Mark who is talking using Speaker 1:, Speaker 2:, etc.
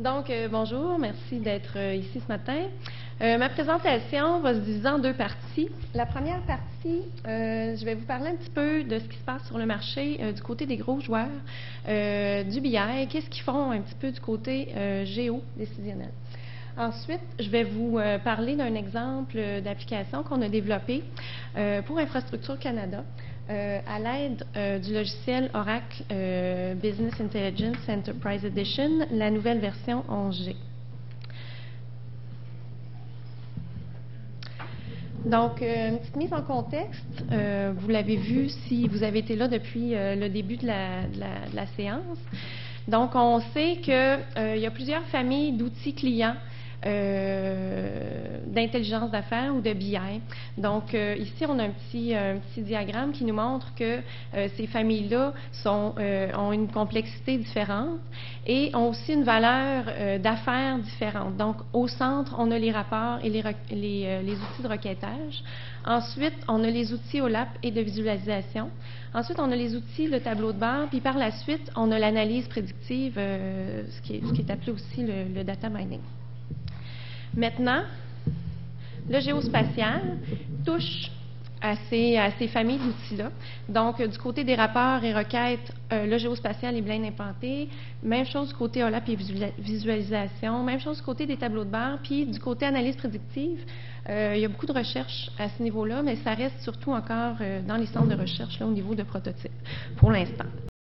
Speaker 1: Bonjour, merci d'être ici ce matin. Ma présentation va se diviser en deux parties. La première partie, je vais vous parler un petit peu de ce qui se passe sur le marché du côté des gros joueurs du BI, qu'est-ce qu'ils font un petit peu du côté géodécisionnel. Ensuite, je vais vous parler d'un exemple d'application qu'on a développé pour Infrastructure Canada à l'aide du logiciel Oracle Business Intelligence Enterprise Edition, la nouvelle version 11G. Donc, une petite mise en contexte, vous l'avez vu si vous avez été là depuis le début de la séance. Donc, on sait qu'il y a plusieurs familles d'outils clients d'intelligence d'affaires ou de BI. Donc, ici, on a un petit diagramme qui nous montre que ces familles-là ont une complexité différente et ont aussi une valeur d'affaires différente. Donc, au centre, on a les rapports et les outils de requêtage. Ensuite, on a les outils OLAP et de visualisation. Ensuite, on a les outils de tableau de bord. Puis par la suite, on a l'analyse prédictive, ce qui est appelé aussi le data mining. Maintenant, le géospatial touche à ces familles d'outils-là. Donc, du côté des rapports et requêtes, le géospatial est bien implanté. Même chose du côté OLAP et visualisation. Même chose du côté des tableaux de bord. Puis, du côté analyse prédictive, il y a beaucoup de recherches à ce niveau-là, mais ça reste surtout encore dans les centres de recherche là, au niveau de prototypes pour l'instant.